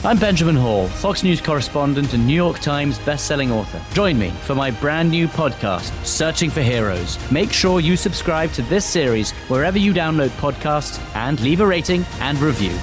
I'm Benjamin Hall, Fox News correspondent and New York Times best-selling author. Join me for my brand new podcast, Searching for Heroes. Make sure you subscribe to this series wherever you download podcasts and leave a rating and review.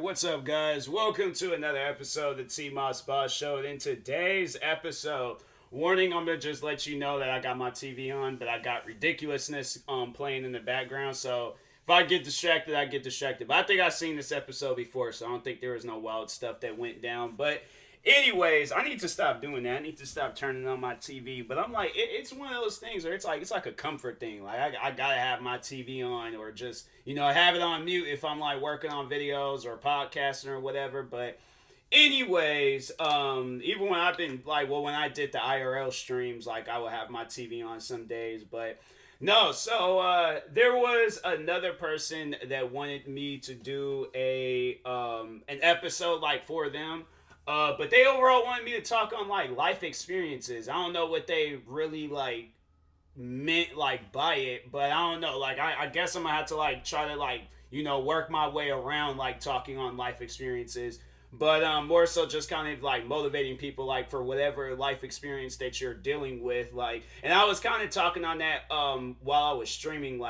What's up, guys? Welcome to another episode of the TMossBoss Show. And in today's episode, warning, I'm going to just let you know that I got my TV on, but I got ridiculousness playing in the background. So if I get distracted, I get distracted. But I think I've seen this episode before, so I don't think there was no wild stuff that went down. But anyways, I need to stop doing that. I need to stop turning on my TV. But I'm like, it's one of those things where it's like a comfort thing. Like I gotta have my TV on, or just have it on mute if I'm like working on videos or podcasting or whatever. But anyways, even when I've been when I did the IRL streams, like I would have my TV on some days, but. No, so there was another person that wanted me to do an episode for them. But they overall wanted me to talk on life experiences. I don't know what they really meant by it, but I don't know. I guess I'm gonna have to try to work my way around talking on life experiences. But more so just kind of motivating people for whatever life experience that you're dealing with. And I was kind of talking on that while I was streaming,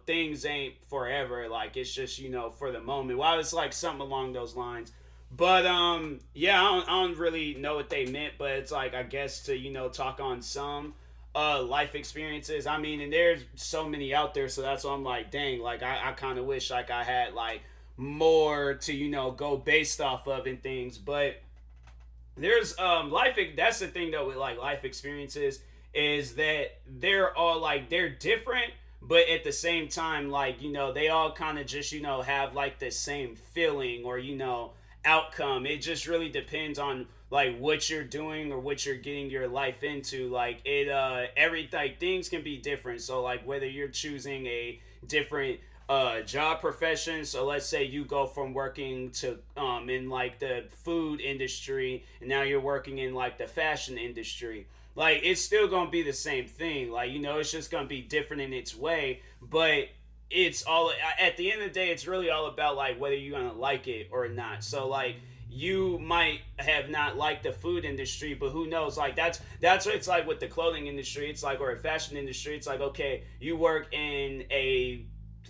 things ain't forever. It's just, for the moment. Well, it's something along those lines. But yeah, I don't really know what they meant, but it's I guess to talk on some life experiences. I mean, and there's so many out there, so that's why I'm dang, I kind of wish I had more to go based off of and things. But there's that's the thing though with life experiences, is that they're all they're different, but at the same time they all kind of just have the same feeling or outcome. It just really depends on what you're doing or what you're getting your life into. Things can be different. So whether you're choosing a different job profession, so let's say you go from working to in the food industry, and now you're working in the fashion industry. It's still gonna be the same thing. It's just gonna be different in its way, but it's all, at the end of the day, it's really all about whether you're gonna like it or not. So you might have not liked the food industry, but who knows? That's what it's with the clothing industry. It's or a fashion industry. It's okay, you work in a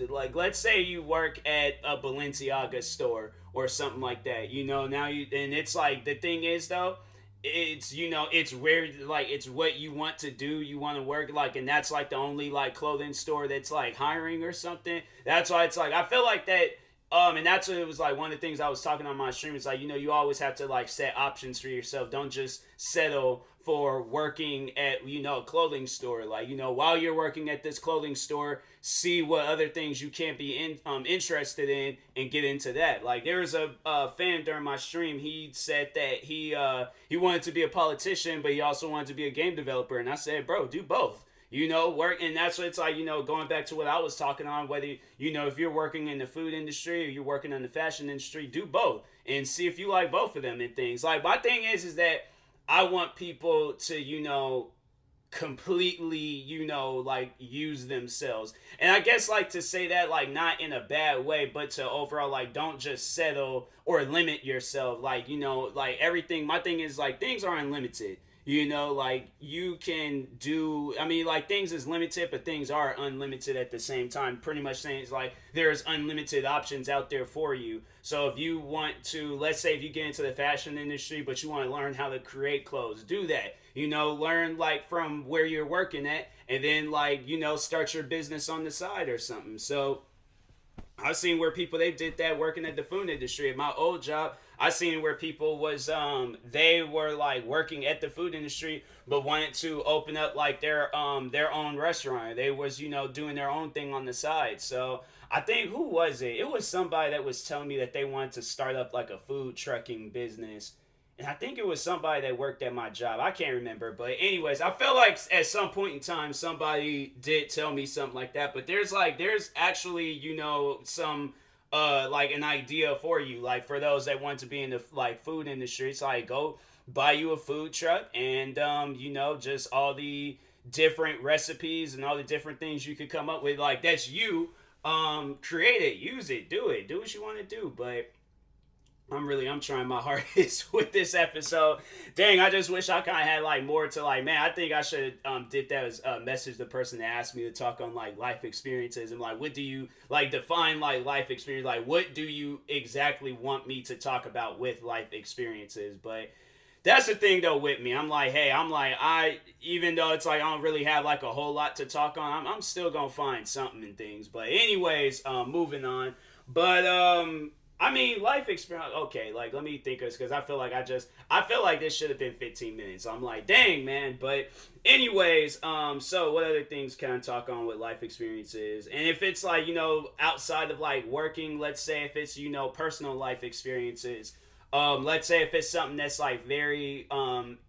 let's say you work at a Balenciaga store or something like that. Now and it's the thing is though, it's it's where it's what you want to do, you want to work and that's the only clothing store that's hiring or something. That's why it's I feel that and that's what it was one of the things I was talking on my stream. It's you always have to set options for yourself. Don't just settle for working at a clothing store. While you're working at this clothing store, see what other things you can't be interested in and get into that. There was a fan during my stream. He said that he wanted to be a politician, but he also wanted to be a game developer. And I said, bro, do both. Work, and that's what it's going back to what I was talking on, whether, if you're working in the food industry or you're working in the fashion industry, do both and see if you like both of them and things. My thing is that I want people to, completely, use themselves. And I guess, to say that, not in a bad way, but to overall, don't just settle or limit yourself. Everything, my thing is, things are unlimited. You can do, things is limited, but things are unlimited at the same time. Pretty much saying it's there's unlimited options out there for you. So if you want to, let's say if you get into the fashion industry, but you want to learn how to create clothes, do that. Learn from where you're working at, and then start your business on the side or something. So I've seen where people, they did that working at the food industry. At my old job, I seen where people was they were working at the food industry but wanted to open up their own restaurant. They was doing their own thing on the side. So I think, who was it? It was somebody that was telling me that they wanted to start up a food trucking business. And I think it was somebody that worked at my job. I can't remember. But anyways, I felt at some point in time somebody did tell me something like that. But there's actually, some like an idea for you. Like for those that want to be in the like food industry, it's like go buy you a food truck and you know, just all the different recipes and all the different things you could come up with. Like that's you. Create it, use it, do it, do what you want to do. But I'm trying my hardest with this episode. Dang, I just wish I kind of had like more to like. Man, I think I should did that as message the person that asked me to talk on like life experiences and like what do you like define like life experience, like what do you exactly want me to talk about with life experiences. But that's the thing though with me. I'm like, hey, I even though it's like I don't really have like a whole lot to talk on, I'm still gonna find something in things. But anyways, moving on. But I mean, life experience. Okay, like let me think of this because I feel like this should have been 15 minutes. So I'm like, dang, man. But anyways, so what other things can I talk on with life experiences? And if it's like outside of like working, let's say if it's personal life experiences. Let's say if it's something that's like very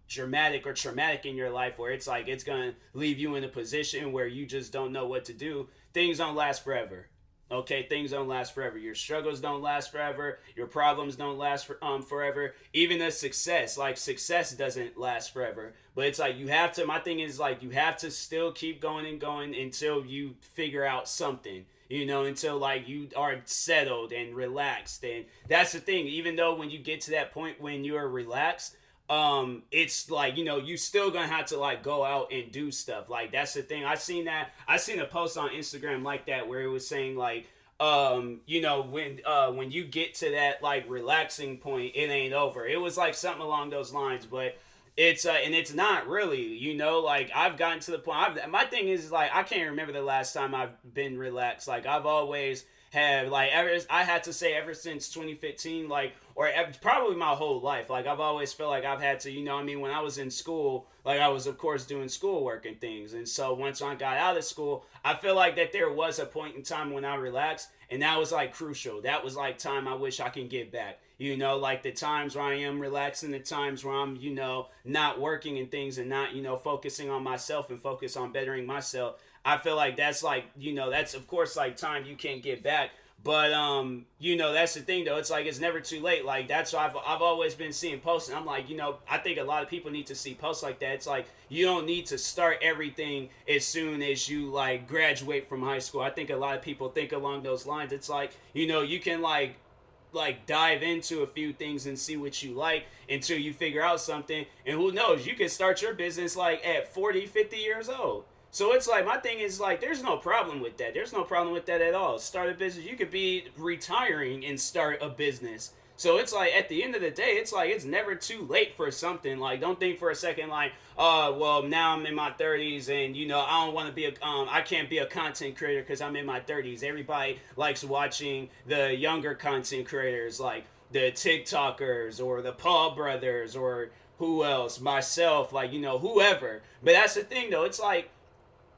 dramatic or traumatic in your life, where it's like it's gonna leave you in a position where you just don't know what to do. Things don't last forever. Okay, things don't last forever. Your struggles don't last forever. Your problems don't last forever. Even the success, like success doesn't last forever. But it's like you have to. My thing is like you have to still keep going and going until you figure out something. Until like you are settled and relaxed. And that's the thing. Even though when you get to that point when you're relaxed, it's like you still gonna have to like go out and do stuff. Like that's the thing. I seen a post on Instagram like that where it was saying like when you get to that like relaxing point, it ain't over. It was like something along those lines. But it's and it's not really, like I've gotten to the point. My thing is like I can't remember the last time I've been relaxed. Like I've always have like I had to say ever since 2015, like or probably my whole life, like I've always felt like I've had to, when I was in school, like I was of course doing schoolwork and things, and so once I got out of school, I feel like that there was a point in time when I relaxed, and that was like crucial. That was like time I wish I can get back. Like the times where I am relaxing, the times where I'm, not working and things and not, focusing on myself and focus on bettering myself. I feel like that's like, that's of course like time you can't get back. But, that's the thing though. It's like, it's never too late. Like that's why I've always been seeing posts, and I'm like, I think a lot of people need to see posts like that. It's like, you don't need to start everything as soon as you like graduate from high school. I think a lot of people think along those lines. It's like, you can like dive into a few things and see what you like until you figure out something, and who knows, you can start your business like at 40-50 years old. So it's like, my thing is like, there's no problem with that. There's no problem with that at all. Start a business. You could be retiring and start a business. So it's like, at the end of the day, it's like, it's never too late for something. Like, don't think for a second like, well, now I'm in my 30s and, I don't want to be I can't be a content creator because I'm in my 30s. Everybody likes watching the younger content creators, like the TikTokers or the Paul brothers or who else, myself, like, whoever. But that's the thing though. It's like,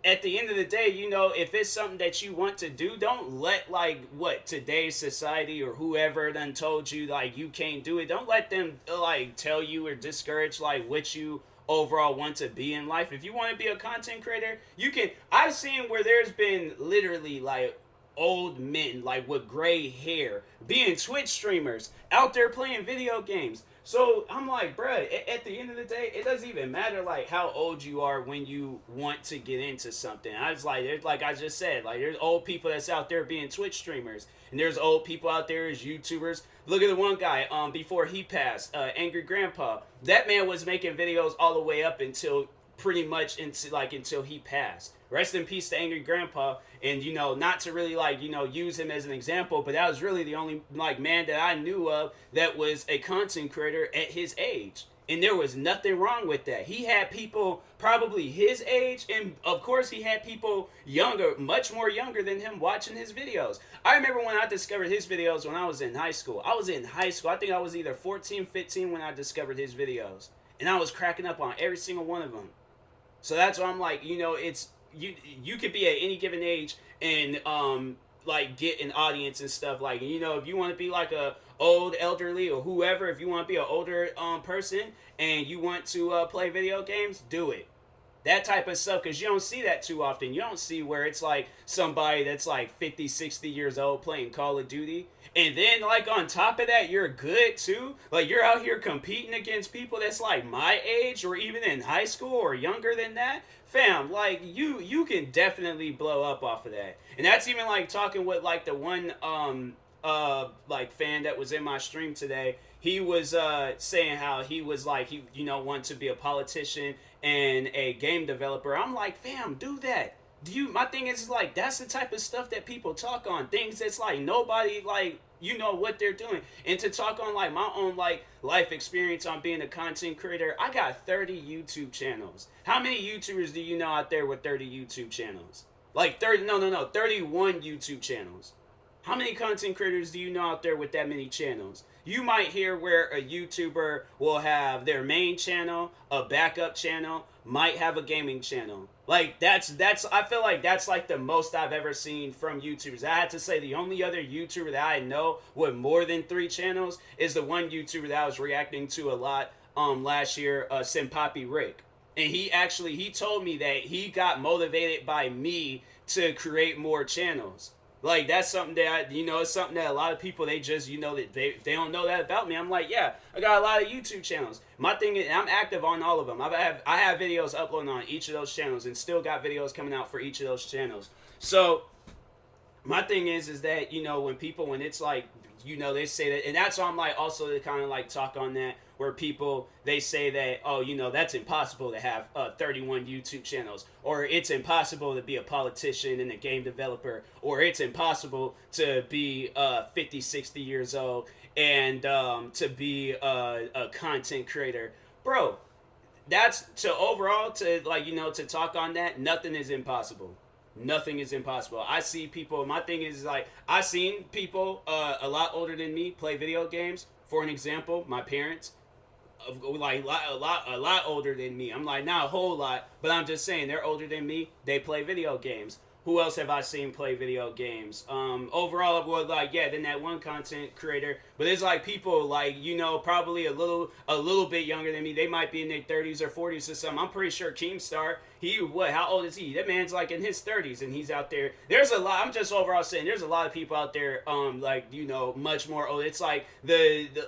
at the end of the day, if it's something that you want to do, don't let like what today's society or whoever done told you like you can't do it. Don't let them like tell you or discourage like what you overall want to be in life. If you want to be a content creator, you can. I've seen where there's been literally like old men like with gray hair being Twitch streamers out there playing video games. So I'm like, bruh, at the end of the day, it doesn't even matter like how old you are when you want to get into something. I was like, there's, like I just said, like there's old people that's out there being Twitch streamers, and there's old people out there as YouTubers. Look at the one guy before he passed, Angry Grandpa. That man was making videos all the way up until pretty much until he passed. Rest in peace to Angry Grandpa. And not to really like use him as an example, but that was really the only like man that I knew of that was a content creator at his age, and there was nothing wrong with that. He had people probably his age, and of course he had people younger, much more younger than him, watching his videos. I remember when I discovered his videos when I was in high school. I think I was either 14, 15 when I discovered his videos, and I was cracking up on every single one of them. So that's why I'm like, it's you could be at any given age and like get an audience and stuff. Like, if you want to be like a old elderly or whoever, if you want to be an older person and you want to play video games, do it. That type of stuff, because you don't see that too often. You don't see where it's like somebody that's like 50, 60 years old playing Call of Duty, and then like on top of that you're good too. Like you're out here competing against people that's like my age or even in high school or younger than that. Fam, like you can definitely blow up off of that. And that's even like talking with like the one like fan that was in my stream today. He was saying how he was like he wanted to be a politician and a game developer. I'm like, fam, do that. Do you? My thing is like that's the type of stuff that people talk on. Things that's like nobody like what they're doing. And to talk on like my own like life experience on being a content creator, I got 30 YouTube channels. How many YouTubers do you know out there with 30 YouTube channels? Like 30? No, 31 YouTube channels. How many content creators do you know out there with that many channels? You might hear where a YouTuber will have their main channel, a backup channel, might have a gaming channel. Like that's I feel like that's like the most I've ever seen from YouTubers. I had to say the only other YouTuber that I know with more than 3 channels is the one YouTuber that I was reacting to a lot last year, Senpapi Rick. And he told me that he got motivated by me to create more channels. Like that's something that it's something that a lot of people they just that they don't know that about me. I'm like, yeah, I got a lot of YouTube channels. My thing is I'm active on all of them. I have videos uploading on each of those channels and still got videos coming out for each of those channels. So my thing is that when it's like they say that, and that's why I'm like also to kind of like talk on that where people they say that that's impossible to have 31 YouTube channels, or it's impossible to be a politician and a game developer, or it's impossible to be 50, 60 years old and to be a content creator, bro. That's to overall to like to talk on that. Nothing is impossible. Nothing is impossible. I see people. My thing is like I seen people a lot older than me play video games. For an example, my parents, like a lot older than me. I'm like not a whole lot, but I'm just saying they're older than me. They play video games. Who else have I seen play video games? Overall, well, like then that one content creator. But it's like people like probably a little bit younger than me. They might be in their 30s or 40s or something. I'm pretty sure Keemstar. How old is he? That man's like in his 30s and he's out there. There's a lot. I'm just overall saying there's a lot of people out there. Much more old. It's like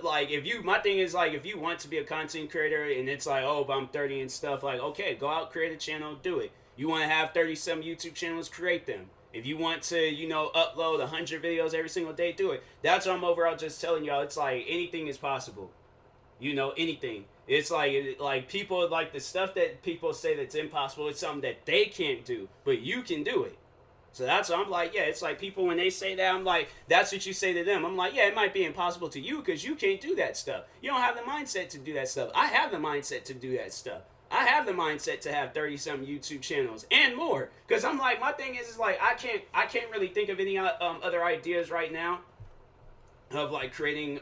like if you. My thing is like if you want to be a content creator and it's like but I'm 30 and stuff. Like okay, go out, create a channel, do it. You want to have 30-some YouTube channels, create them. If you want to, upload 100 videos every single day, do it. That's what I'm overall just telling y'all. It's like anything is possible. Anything. It's like people, like the stuff that people say that's impossible, it's something that they can't do, but you can do it. So that's what I'm like, yeah, it's like people when they say that, I'm like, that's what you say to them. I'm like, yeah, it might be impossible to you because you can't do that stuff. You don't have the mindset to do that stuff. I have the mindset to do that stuff. I have the mindset to have 30-some YouTube channels and more. Because I'm like, my thing is like, I can't really think of any other ideas right now of like creating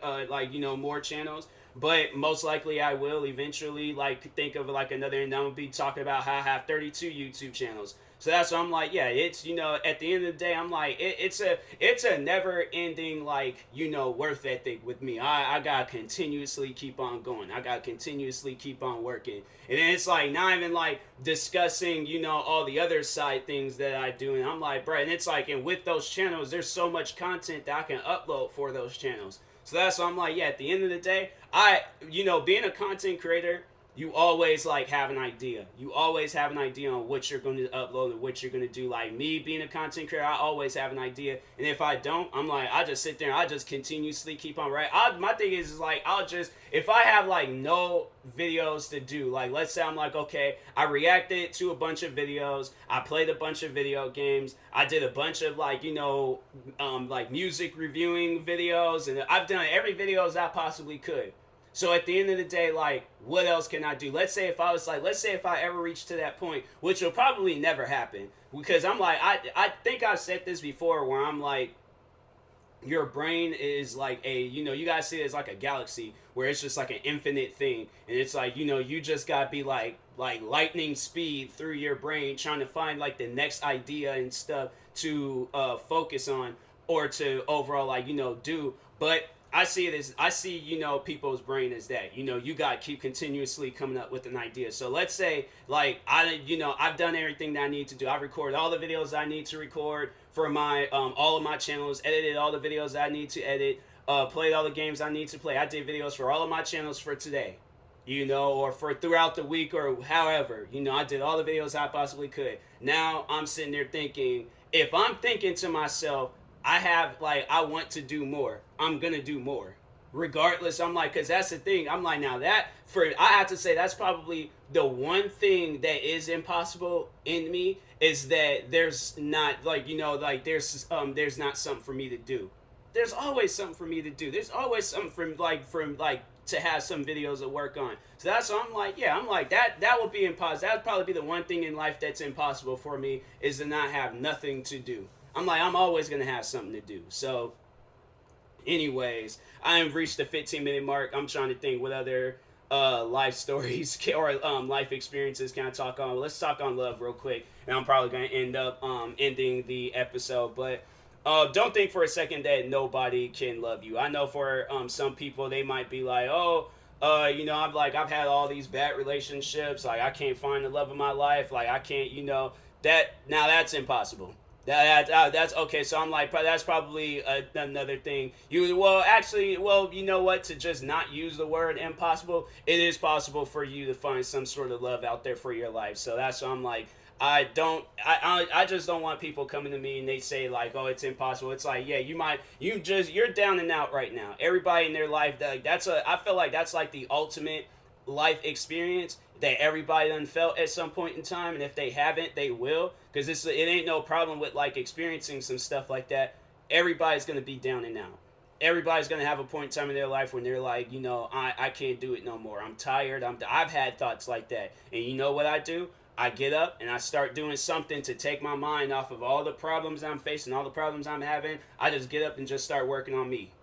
more channels. But most likely I will eventually like think of like another, and I'm going to be talking about how I have 32 YouTube channels. So that's what I'm like, yeah, it's, at the end of the day, I'm like, it's a never ending, like, worth ethic with me. I got to continuously keep on going. I got to continuously keep on working. And then it's like, not even like discussing, all the other side things that I do. And I'm like, bro, and it's like, and with those channels, there's so much content that I can upload for those channels. So that's why I'm like, yeah, at the end of the day, being a content creator, you always like have an idea. You always have an idea on what you're going to upload and what you're going to do. Like me being a content creator, I always have an idea. And if I don't, I'm like, I just sit there and I just continuously keep on writing. My thing is like, if I have like no videos to do, like let's say I'm like, okay, I reacted to a bunch of videos. I played a bunch of video games. I did a bunch of like, like music reviewing videos. And I've done every videos I possibly could. So at the end of the day, like, what else can I do? Let's say if I ever reach to that point, which will probably never happen, because I'm like, I think I've said this before, where I'm like, your brain is like you guys see it as like a galaxy, where it's just like an infinite thing, and it's like, you just gotta be like lightning speed through your brain, trying to find like the next idea and stuff to focus on, or to overall like, do. But I see it as, I see, people's brain as that. You got to keep continuously coming up with an idea. So let's say, like, I've done everything that I need to do. I've recorded all the videos I need to record for my, all of my channels, edited all the videos I need to edit, played all the games I need to play. I did videos for all of my channels for today, or for throughout the week or however. I did all the videos I possibly could. Now I'm sitting there thinking, if I'm thinking to myself, I want to do more, I'm gonna do more regardless. I'm like, because that's the thing. I'm like, now I have to say that's probably the one thing that is impossible in me, is that there's not, there's not something for me to do. There's always something for me to do. There's always something from to have some videos to work on. So that's what I'm like, yeah, I'm like, that would be impossible. That would probably be the one thing in life that's impossible for me, is to not have nothing to do. I'm like, I'm always going to have something to do. So, anyways, I have reached the 15-minute mark. I'm trying to think what other life stories or life experiences can I talk on. Let's talk on love real quick. And I'm probably going to end up ending the episode. But don't think for a second that nobody can love you. I know for some people, they might be like, I've had all these bad relationships. Like, I can't find the love of my life. Like, I can't, that's impossible. That's okay. So I'm like, that's probably another thing. You know what? To just not use the word impossible, it is possible for you to find some sort of love out there for your life. So that's what I'm like. I just don't want people coming to me and they say like, oh, it's impossible. It's like, yeah, you're down and out right now. Everybody in their life, I feel like that's like the ultimate life experience that everybody done felt at some point in time, and if they haven't, they will, because it ain't no problem with like experiencing some stuff like that. Everybody's gonna be down and out. Everybody's gonna have a point in time in their life when they're like, I can't do it no more. I'm tired. I've had thoughts like that, and you know what I do? I get up and I start doing something to take my mind off of all the problems I'm facing, all the problems I'm having. I just get up and just start working on me.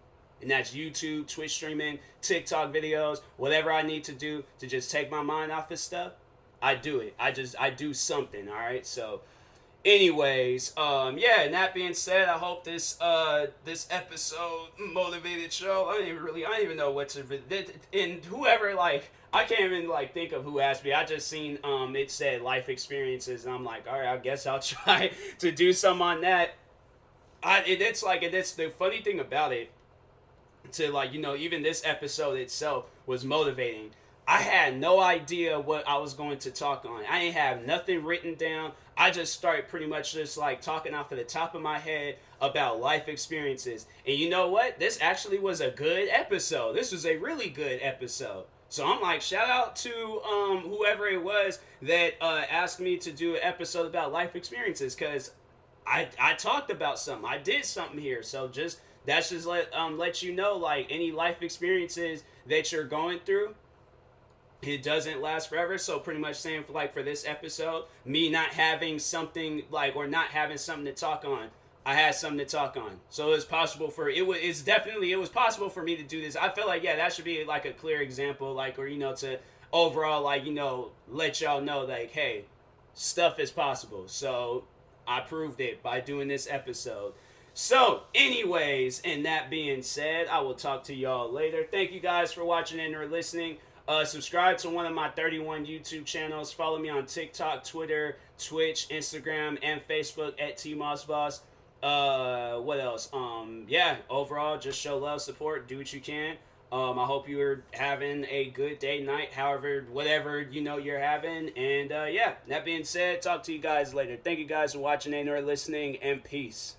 And that's YouTube, Twitch streaming, TikTok videos, whatever I need to do to just take my mind off this stuff. I do it. I do something, all right? So, anyways, and that being said, I hope this episode motivated show. I don't even know what to, and whoever, like, I can't even, like, think of who asked me. I just seen, it said life experiences, and I'm like, all right, I guess I'll try to do some on that. It's the funny thing about it, to like, even this episode itself was motivating. I had no idea what I was going to talk on. I ain't have nothing written down. I just started pretty much just like talking off of the top of my head about life experiences. And you know what? This actually was a good episode. This was a really good episode. So I'm like, shout out to whoever it was that asked me to do an episode about life experiences, because I talked about something. I did something here. So that's just let you know, like, any life experiences that you're going through, it doesn't last forever. So pretty much saying, for this episode, me not having something or not having something to talk on, I had something to talk on. So it's possible it was possible for me to do this. I feel like, yeah, that should be like a clear example, to overall, let y'all know, like, hey, stuff is possible. So I proved it by doing this episode. So, anyways, and that being said, I will talk to y'all later. Thank you guys for watching and or listening. Subscribe to one of my 31 YouTube channels. Follow me on TikTok, Twitter, Twitch, Instagram, and Facebook at TMossBoss. What else? Overall, just show love, support, do what you can. I hope you're having a good day, night, whatever you're having. And that being said, talk to you guys later. Thank you guys for watching and or listening, and peace.